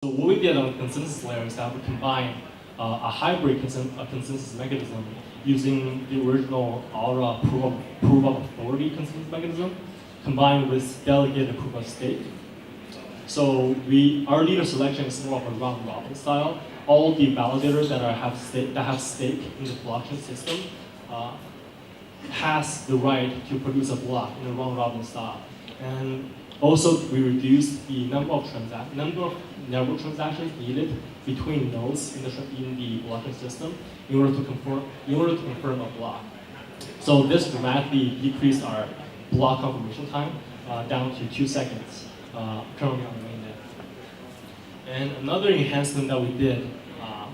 So what we did on the consensus layer is that we combined a hybrid consensus mechanism using the original Aura proof of authority consensus mechanism combined with delegated proof of stake. So our leader selection is more of a round robin style. All the validators that have stake in the blockchain system has the right to produce a block in a round robin style. And also, we reduced the number of network transactions needed between nodes in the blockchain system in order to confirm a block. So this dramatically decreased our block confirmation time down to 2 seconds currently on the mainnet. And another enhancement that we did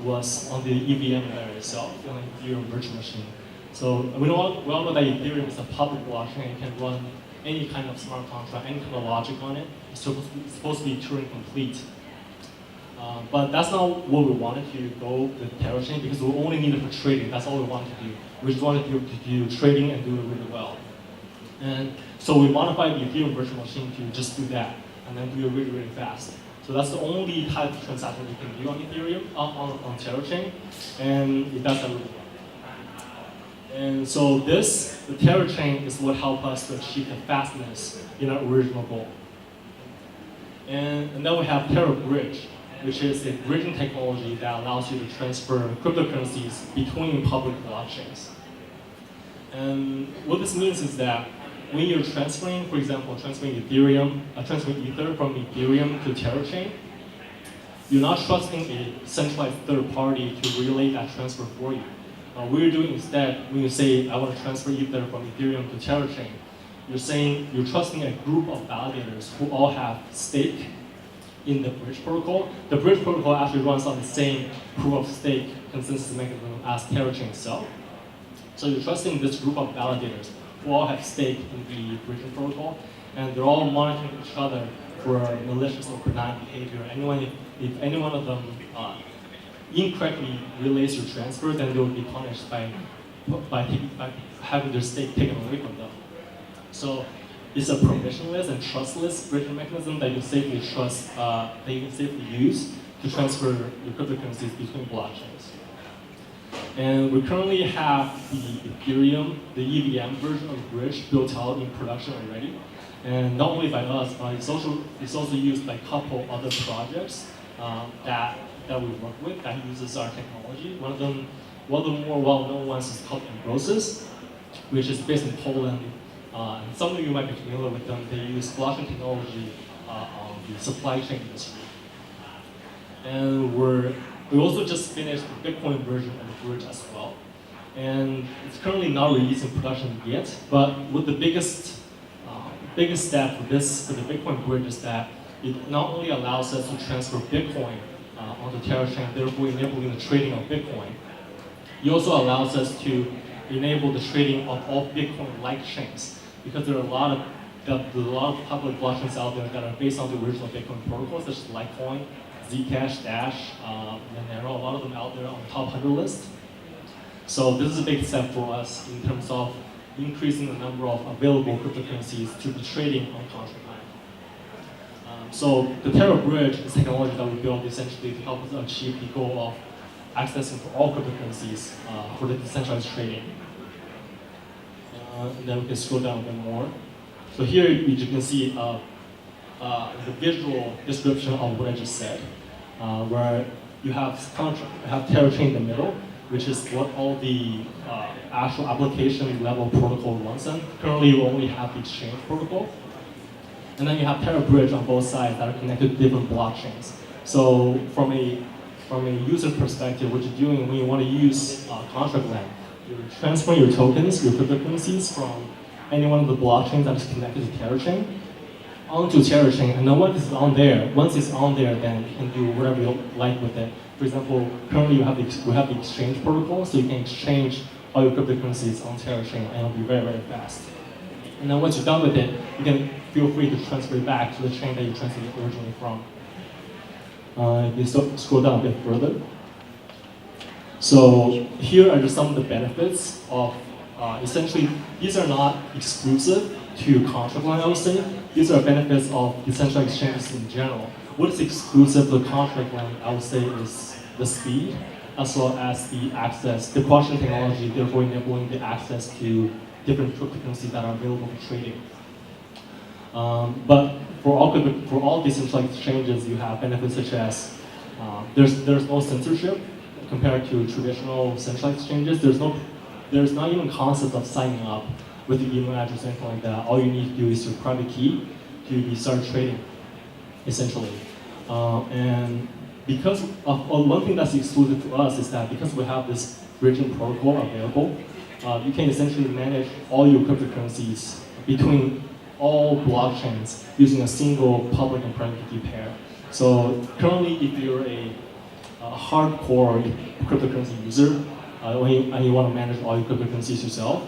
was on the EVM layer itself, on the Ethereum virtual machine. So we all know that Ethereum is a public blockchain and can run any kind of smart contract, any kind of logic on it. It's supposed to be Turing complete. But that's not what we wanted to go with TerraChain because we only need it for trading. That's all we wanted to do. We just wanted to do trading and do it really well. And so we modified the Ethereum virtual machine to just do that and then do it really, really fast. So that's the only type of transaction you can do on Ethereum, on TerraChain, and it does that really well. And so the TerraChain is what helped us to achieve the fastness in our original goal. And then we have TerraBridge, which is a bridging technology that allows you to transfer cryptocurrencies between public blockchains. And what this means is that when you're transferring, for example, transferring Ether from Ethereum to TerraChain, you're not trusting a centralized third party to relay that transfer for you. What you're doing instead, when you say, I want to transfer Ether from Ethereum to TerraChain, you're saying you're trusting a group of validators who all have stake in the bridge protocol. The bridge protocol actually runs on the same proof of stake consensus mechanism as TerraChain itself. So you're trusting this group of validators who all have stake in the bridging protocol, and they're all monitoring each other for malicious or benign behavior. If any one of them incorrectly relays your transfer, then they will be punished by having their stake taken away from them. So it's a permissionless and trustless bridging mechanism that you safely use to transfer your cryptocurrencies between blockchains. And we currently have the Ethereum, the EVM version of Bridge built out in production already. And not only by us, but it's also used by a couple other projects that we work with that uses our technology. One of the more well-known ones is called Unblock, which is based in Poland. And some of you might be familiar with them. They use blockchain technology on the supply chain industry. And we also just finished the Bitcoin version of the Bridge as well. And it's currently not released in production yet, but with the biggest step for the Bitcoin Bridge is that it not only allows us to transfer Bitcoin onto TerraChain, therefore enabling the trading of Bitcoin. It also allows us to enable the trading of all Bitcoin-like chains, because there are a lot of public blockchains out there that are based on the original Bitcoin protocols, such as Litecoin, Zcash, Dash, Monero, a lot of them out there on the top 100 list. So this is a big step for us in terms of increasing the number of available cryptocurrencies to be trading on ContractLand. So the TerraBridge is technology that we built essentially to help us achieve the goal of accessing for all cryptocurrencies for the decentralized trading. And then we can scroll down a bit more. So here you can see the visual description of what I just said, where you have TerraChain in the middle, which is what all the actual application level protocol runs on. Currently, you only have the exchange protocol. And then you have TerraBridge on both sides that are connected to different blockchains. So from a user perspective, what you're doing when you want to use ContractLand, you're transferring your tokens, your cryptocurrencies from any one of the blockchains that is connected to TerraChain onto TerraChain. And then once it's on there, then you can do whatever you like with it. For example, currently we have the exchange protocol, so you can exchange all your cryptocurrencies on TerraChain, and it'll be very, very fast. And then once you're done with it, you can feel free to transfer it back to the chain that you transferred it originally from. If you scroll down a bit further. So here are just some of the benefits of, essentially, these are not exclusive to ContractLand, I would say. These are benefits of decentralized exchanges in general. what is exclusive to ContractLand, I would say, is the speed, as well as the access, the blockchain technology, therefore enabling the access to different cryptocurrencies that are available for trading. But for all decentralized exchanges, you have benefits such as there's no censorship compared to traditional centralized exchanges. There's not even concept of signing up with your email address or anything like that. All you need to do is your private key to start trading, essentially. And because of one thing that's exclusive to us is that because we have this bridging protocol available, you can essentially manage all your cryptocurrencies between all blockchains using a single public and private key pair. So currently, if you're a hardcore cryptocurrency user and you want to manage all your cryptocurrencies yourself,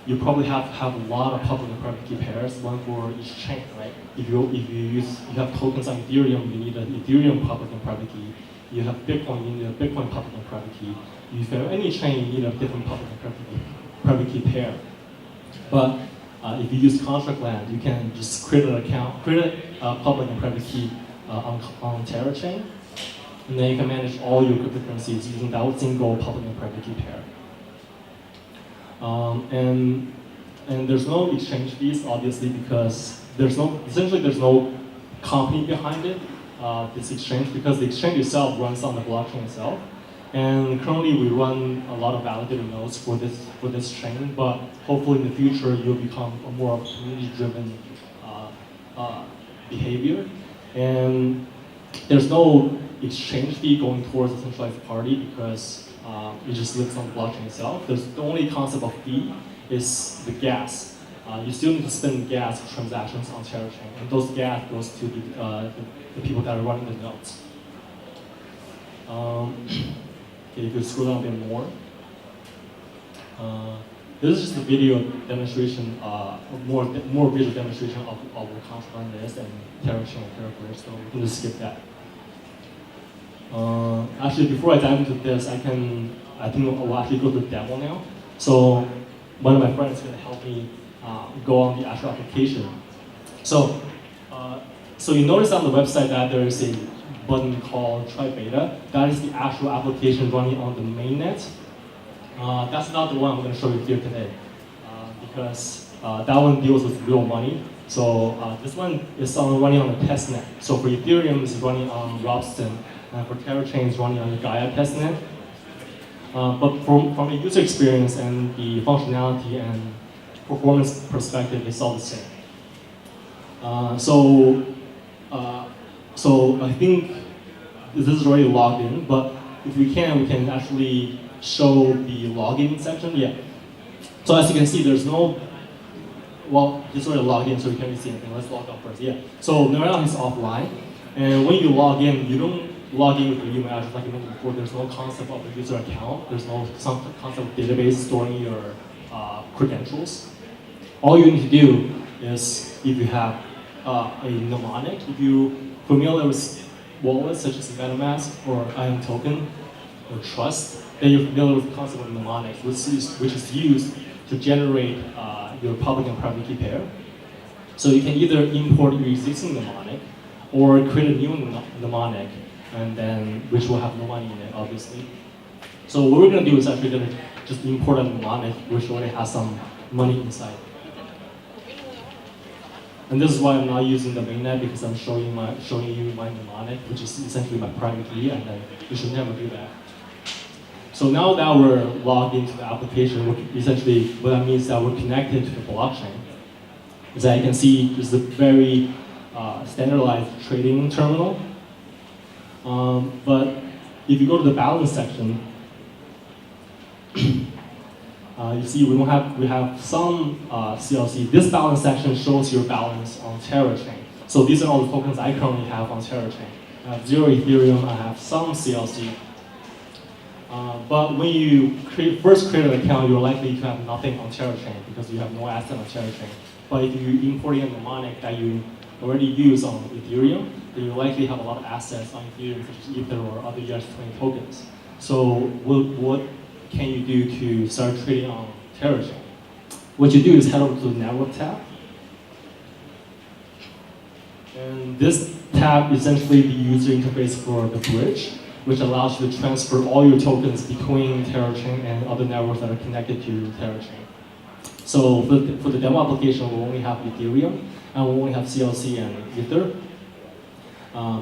you probably have a lot of public and private key pairs, one for each chain, right? If you have tokens on Ethereum, you need an Ethereum public and private key. You have Bitcoin, you need a Bitcoin public and private key. If you have any chain, you need a different public and private key pair. But if you use ContractLand, you can just create an account, create a public and private key on Terra chain, and then you can manage all your cryptocurrencies using that single public and private key pair. And there's no exchange fees, obviously, because there's no company behind it, this exchange, because the exchange itself runs on the blockchain itself. And currently, we run a lot of validated nodes for this chain, but hopefully in the future, you'll become a more community-driven behavior. And there's no exchange fee going towards a centralized party because it just lives on the blockchain itself. The only concept of fee is the gas. You still need to spend gas transactions on Terra chain, and those gas goes to the people that are running the nodes. Okay, if you scroll down a bit more. This is just a video demonstration, more visual demonstration of what ContractLand is and Terra chain and Terra Bridge, so we can just skip that. Actually, before I dive into this, I think I'll actually go to the demo now. So one of my friends is going to help me go on the actual application. So you notice on the website that there is a button called Try Beta. That is the actual application running on the mainnet. That's not the one I'm going to show you here today, because that one deals with real money. So this one is running on the testnet. So for Ethereum, it's running on Robson, and for Terra Chain, it's running on the Gaia testnet. But from a user experience and the functionality and performance perspective, it's all the same. So I think this is already logged in, but if we can actually show the login section. Yeah. So as you can see, there's no, well, it's already logged in, so we can't really see anything. Let's log out first. Yeah. So right now it's offline, and when you log in, you don't log in with your email address like I mentioned before. There's no concept of a user account. There's no concept of database storing your credentials. All you need to do is, if you have a mnemonic, if you're familiar with wallets such as MetaMask or IAM token or Trust, then you're familiar with the concept of mnemonics, which is used to generate your public and private key pair. So you can either import your existing mnemonic or create a new mnemonic, and then which will have no money in it, obviously. So what we're going to do is actually going to just import a mnemonic which already has some money inside. And this is why I'm not using the mainnet, because I'm showing you my mnemonic, which is essentially my private key, and then you should never do that. So now that we're logged into the application, essentially what that means is that we're connected to the blockchain. As you can see, this is a very standardized trading terminal. But if you go to the balance section, you see we have some CLC. This balance section shows your balance on Terra chain. So these are all the tokens I currently have on Terra chain. I have 0 Ethereum, I have some CLC. But when you first create an account, you're likely to have nothing on Terra chain because you have no asset on Terra chain. But if you import a mnemonic that you already use on Ethereum, then you likely have a lot of assets on Ethereum, such as Ether or other ERC20 tokens. So what can you do to start trading on Terra chain? What you do is head over to the network tab. And this tab is essentially the user interface for the bridge, which allows you to transfer all your tokens between TerraChain and other networks that are connected to TerraChain. So for the demo application, we only have Ethereum, and we only have CLC and Ether.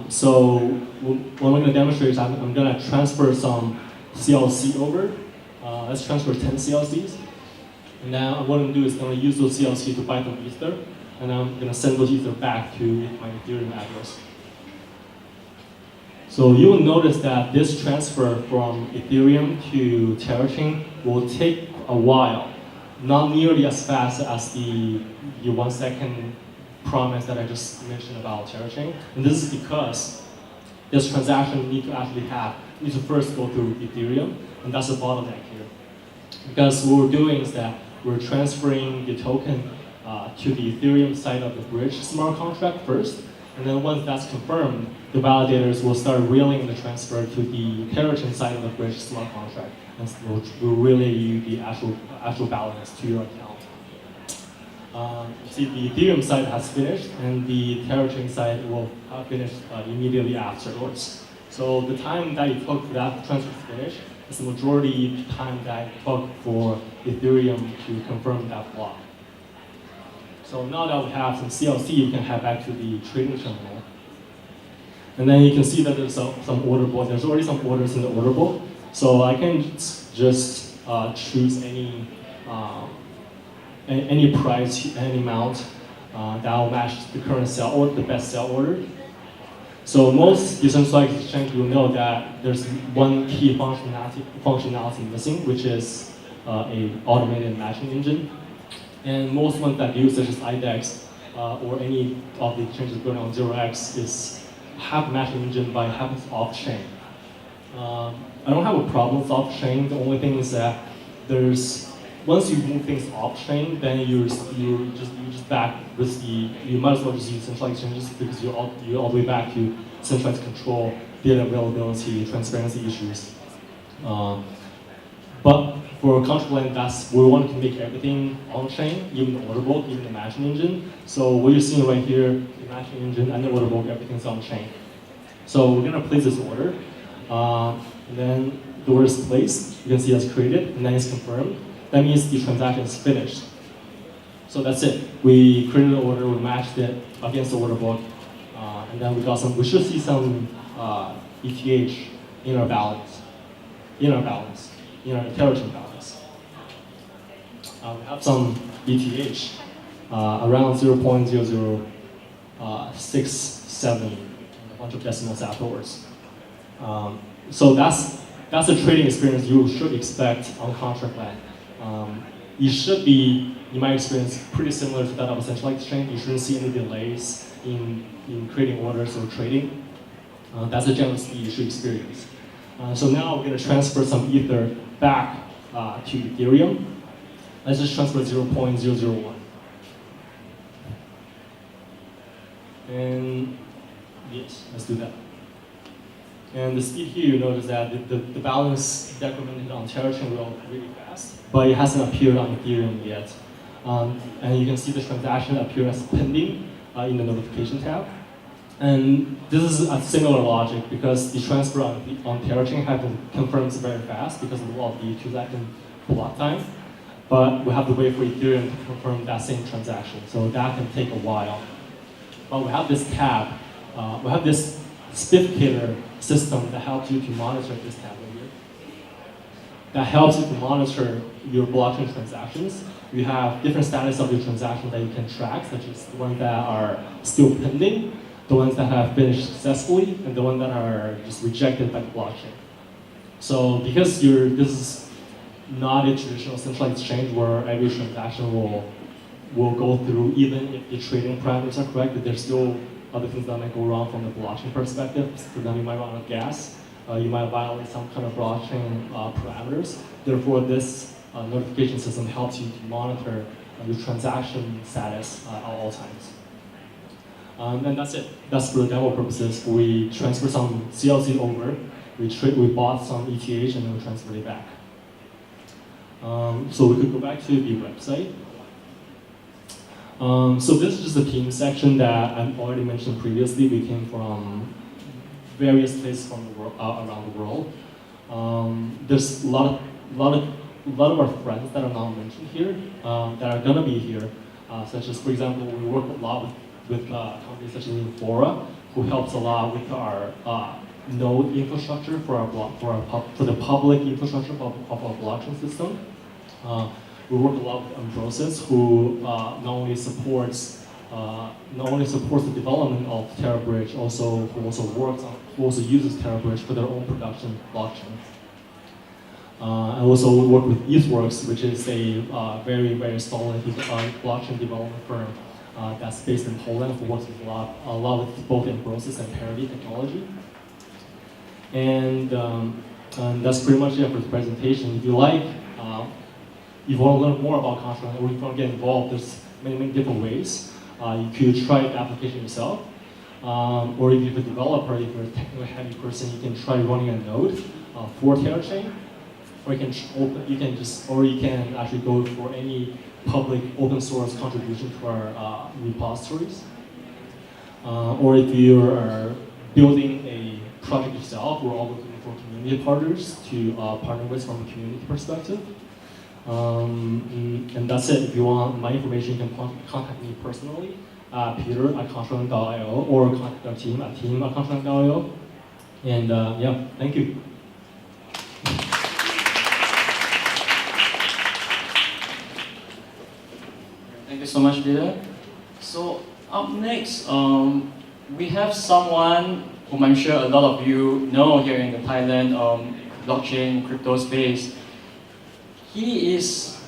So what I'm going to demonstrate is I'm going to transfer some CLC over. Let's transfer 10 CLCs. And now what I'm going to do is I'm going to use those CLC to buy some Ether, and I'm going to send those Ether back to my Ethereum address. So you will notice that this transfer from Ethereum to TerraChain will take a while, not nearly as fast as the 1 second promise that I just mentioned about TerraChain. And this is because this transaction needs to first go through Ethereum, and that's the bottleneck here. Because what we're doing is that we're transferring the token to the Ethereum side of the bridge smart contract first, and then once that's confirmed, the validators will start reeling the transfer to the TerraChain side of the bridge smart contract, and will relay you the actual balance to your account. You see, the Ethereum side has finished, and the TerraChain side will finish immediately afterwards. So the time that it took for that transfer to finish is the majority time that it took for Ethereum to confirm that block. So now that we have some CLC, you can head back to the trading terminal. And then you can see that there's some order book. There's already some orders in the order book. So I can just choose any price, any amount that will match the current sell or the best sell order. So most decentralized exchange will know that there's one key functionality missing, which is an automated matching engine. And most ones that use, such as IDEX or any of the exchanges going on 0x, have matching engine but happens off-chain. I don't have a problem with off-chain. The only thing is that once you move things off-chain, then you're just back with you might as well just use centralized exchanges because you're all the way back to centralized control, data availability, transparency issues. But for ContractLand, we wanted to make everything on-chain, even the order book, even the matching engine. So what you're seeing right here, the matching engine and the order book, everything's on-chain. So we're going to place this order, and then the order is placed. You can see it's created, and then it's confirmed. That means the transaction is finished. So that's it. We created an order, we matched it against the order book, and then we should see some ETH in our balance, in our TerraChain balance. We have some ETH around 0.0067, a bunch of decimals afterwards. So that's the trading experience you should expect on ContractLand. In my experience, pretty similar to that of a centralized exchange. You shouldn't see any delays in creating orders or trading. That's the general speed you should experience. So now we're going to transfer some Ether back to Ethereum. Let's just transfer 0.001. And yes, let's do that. And the speed here, you notice that the balance decremented on TerraChain will really fast, but it hasn't appeared on Ethereum yet. And you can see the transaction appear as pending in the notification tab. And this is a similar logic because the transfer on TerraChain confirms very fast because of the 2-second block time. But we have to wait for Ethereum to confirm that same transaction. So that can take a while. But we have this tab, we have this certificator system that helps you to monitor this tab right here. That helps you to monitor your blockchain transactions. You have different status of your transactions that you can track, such as the ones that are still pending, the ones that have finished successfully, and the ones that are just rejected by the blockchain. So because this is not a traditional centralized exchange where every transaction will go through, even if the trading parameters are correct, but there's still other things that might go wrong from the blockchain perspective. For example, you might run out of gas, you might violate some kind of blockchain parameters. Therefore, this notification system helps you to monitor your transaction status at all times. And that's it. That's for the demo purposes. We transfer some CLC over, we bought some ETH, and then we transferred it back. So we could go back to the website. So this is just the team section that I've already mentioned previously. We came from various places from the world, around the world. There's a lot of our friends that are not mentioned here that are gonna be here, such as, for example, we work a lot with companies such as Infora, who helps a lot with our node infrastructure for the public infrastructure of our blockchain system. We work a lot with Ambrosis, who not only supports the development of TerraBridge, who also uses TerraBridge for their own production blockchain. And also we work with ETHWorks, which is a very solid blockchain development firm that's based in Poland, who works with a lot with both Ambrosis and Parity technology. And that's pretty much it for the presentation. If you like, if you want to learn more about ContractLand, or if you want to get involved, there's many different ways. You could try the application yourself, or if you're a developer, if you're a technically heavy person, you can try running a node for TerraChain, or you can actually go for any public open source contribution to our repositories. Or if you're building a project yourself, we're always looking for community partners to partner with from a community perspective. And that's it. If you want my information, you can contact me personally, peter@ContractLand.io, or contact our team at team@ContractLand.io. And yeah, thank you. Thank you so much, Peter. So up next, we have someone whom I'm sure a lot of you know here in the Thailand blockchain crypto space. He is